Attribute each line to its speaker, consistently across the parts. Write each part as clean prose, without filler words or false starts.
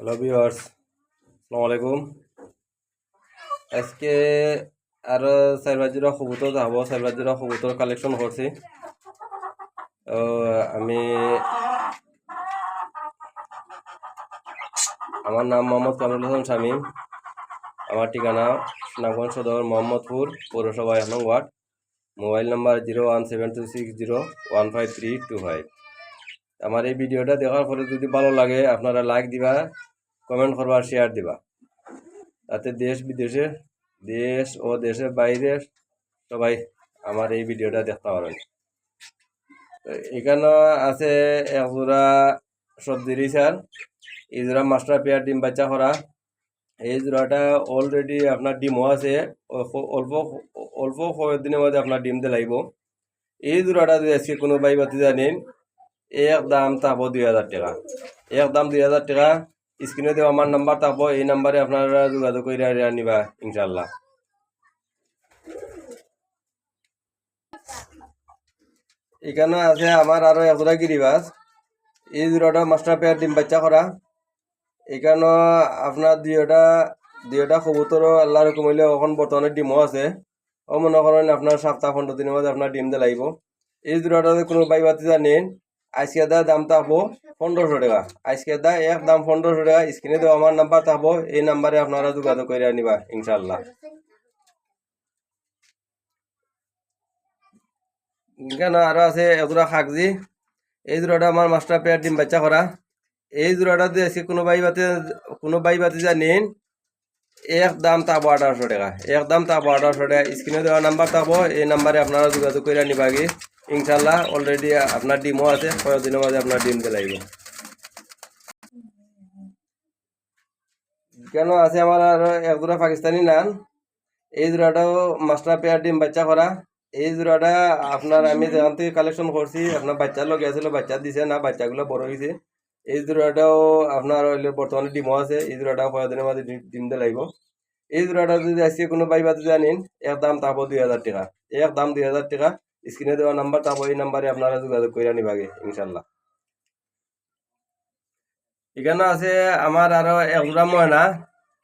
Speaker 1: Hello viewers, আসসালামু আলাইকুম। আজকে আরো 4-5 কবুতর যাবো, 4-5 কবুতর কালেকশন করছি। তো আমি আমার নাম মোহাম্মদ কামরুল হাসান শামীম। আমার ঠিকানা সুনামগঞ্জ সদর মোহাম্মদপুর পৌরসভা 1 নং ওয়ার্ড। Mobile number 01726015325। আমার এই ভিডিওটা দেখার পরে যদি ভালো লাগে আপনারা লাইক দিবা, কমেন্ট করবা, শেয়ার দিবা, তাতে দেশ ও দেশের বাইরে সবাই আমার এই ভিডিওটা দেখতে পারেন। এখানে আছে এক জোড়া সবজি রিসার, এই জোড়া মাস্টার পেয়ার ডিম বাচ্চা করা। এই জোড়াটা অলরেডি আপনার ডিমও আছে, অল্প অল্প কয়েকদিনের মধ্যে আপনার ডিম দিয়ে লাগব। এই জোড়াটা যদি আজকে কোনো বাই বাতি জানেন, এক দাম থাকবো 2000 টাকা। এক দাম 2000 টাকা। স্ক্রিনে দেওয়া আমার নাম্বার থাকবো, এই নাম্বারে আপনারা যোগাযোগ করে নিবা ইনশাল্লাহ। এখানে আছে আমার আরো এক জোড়া গিরিবাস। এই জোড়াটা মাস্টার পেয়ার ডিম বাচ্চা করা। এখানে আপনার দুইটা কবুতর আল্লাহর হুকুম হইলে এখন বর্তমানে ডিমও আছে। ও মনে করেন আপনার 7-15 দিনের মধ্যে আপনার ডিম দিয়ে লাগবো। এই জোড়াটা কোনো বাই বাতি জানেন, আজকে দাম থাকবো 1500 টাকা। আজকে এক দাম 1500 টাকা। স্ক্রিনে দেওয়া আমার নাম্বার থাকবো, এই নাম্বারে আপনারা যোগাযোগ করে নিবা ইনশাল্লাহ। এখানে আরো আছে এক জোড়া খাগজি। এই জোড়াটা আমার মাস্টার পেয়ার ডিম বাচ্চা করা। এই জোড়াটা দিয়ে আজকে কোনো বাই বাতি জানেন, এক দাম থাকবো 1800 টাকা। এক দাম থাকবো 1800 টাকা। স্ক্রিনে দেওয়া নাম্বার থাকবো, এই নাম্বারে আপনারা যোগাযোগ করে নিবাগে ইনশাল্লাহ। অলরেডি আপনার ডিমও আছে, কয়েকদিনের মধ্যে আপনার ডিম দিয়ে লাগবে। কেন আছে আমার আরো এক জোড়া পাকিস্তানি নান। এই জোড়াটাও মাস্টার পেয়ার ডিম বাচ্চা করা। এই জোড়াটা আপনার আমি যেখান থেকে কালেকশন করছি, আপনার বাচ্চার লোক আসলে বাচ্চা দিছে না, বাচ্চাগুলো বড় হয়েছে। এই জোড়াটাও আপনার বর্তমানে ডিমও আছে। এই জোড়াটাও কয়েকদিনের মধ্যে ডিম দিয়ে লাগবে। এই জোড়াটা যদি আজকে কোনো বাই বাতি জানেন, এক দাম থাকবো 2000 টাকা। এক দাম 2000 টাকা। স্ক্রিনে দেওয়া নাম্বার থাকবো, এই নাম্বারে আপনারা যোগাযোগ করে নিবাগে ইনশাল্লাহ। এখানে আছে আমার আরো এক জোড়া ময়না।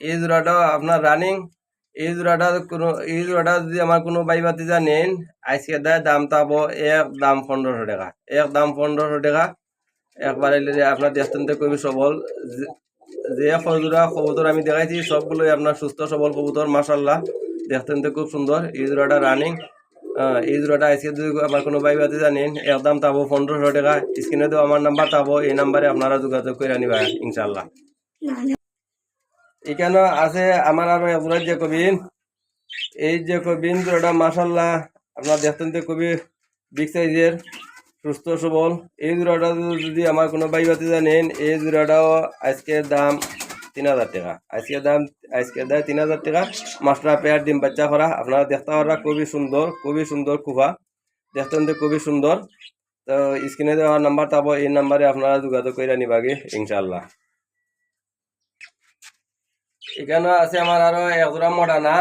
Speaker 1: এই জোড়াটাও আপনার রানিং। এই জোড়াটা যদি আমার কোনো বাই বাতি জানেন, আজকে দাম থাকবো এক দাম 1500 টাকা। এক দাম 1500 টাকা। একবার আপনার দেখতেন তো খুবই সবল। যে জোড়া কবুতর আমি দেখাইছি সবগুলোই আপনার সুস্থ সবল কবুতর, মাশাল্লাহ। দেখতেন তো খুব সুন্দর। এই জোড়াটা রানিং। এই জোড়াটা আজকে যদি আমার কোনো বাই বাতি জানেন, এক দাম থাকবো 1500 টাকা। স্ক্রিনে তো আমার নাম্বার থাকবো, এই নাম্বারে আপনারা যোগাযোগ করে নিবা ইনশাল্লাহ। এখানে আছে আমার আরো এক জোড়া জ্যাকোবিন। এই জ্যাকোবিন জোড়াটা মাশাল্লাহ আপনার দেখতেন তো খুবই বিগ সাইজের, সুস্থ সবল। এই জোড়াটা যদি আমার কোনো বাই বাতি জানেন, এই জোড়াটাও আজকে দাম 3000 টাকা। আজকে দাম 3000 টাকা। মাস্টার পেয়ার ডিম বাচ্চা করা। আপনারা দেখতে পারা খুবই সুন্দর কুফা। দেখতেন তো খুবই সুন্দর। তো স্ক্রিনে দেওয়া নাম্বার থাকবো, এই নাম্বারে আপনারা যোগাযোগ করে নিবাগে ইনশাল্লাহ। এখানে আছে আমার আরো এক জোড়া মডানা।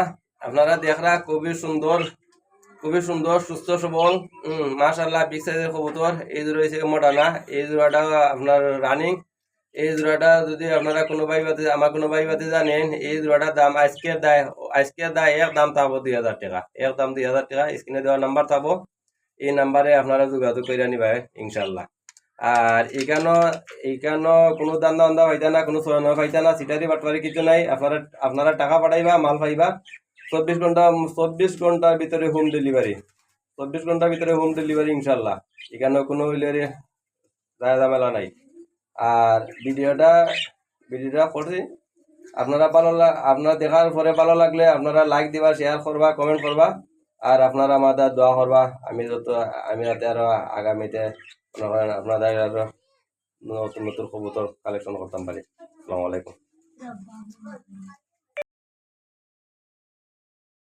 Speaker 1: আপনারা দেখরা খুবই সুন্দর সুস্থ সবল, মাশাআল্লাহ বিগ সাইজের কবুতর। এই জোড়া হয়েছে মডানা। এই জোড়াটা আপনার রানিং। এই জোড়াটা যদি আপনারা আমার কোনো বাই বাতি জানেন, এই জোড়াটার দাম আজকে দায় এক দাম থাকবো 2000 টাকা। এক দাম 2000 টাকা। স্ক্রিনে দেওয়া নাম্বার থাকবো, এই নাম্বারে আপনারা যোগাযোগ করে নিবা ইনশাল্লাহ। আর এইখানো কোনো দান্দা পাইতা না, কোনো চোরানো পাইতা না, সিটারি বাটপারি কিছু নাই। আপনারা টাকা পাঠাইবা, মাল পাইবা 24 ঘন্টার ভিতরে হোম ডেলিভারি। 24 ঘন্টার ভিতরে হোম ডেলিভারি ইনশাল্লাহ। এখানে কোনো ঝামেলা নাই। আর ভিডিওটা করছি, আপনারা দেখার পরে ভালো লাগলে আপনারা লাইক দিবা, শেয়ার করবা, কমেন্ট করবা। আর আপনারা আমাদের দোয়া করবা, আমি যাতে আরো আগামীতে আপনাদের আরো নতুন কবুতর কালেকশন করতাম পারি। আসসালামু আলাইকুম।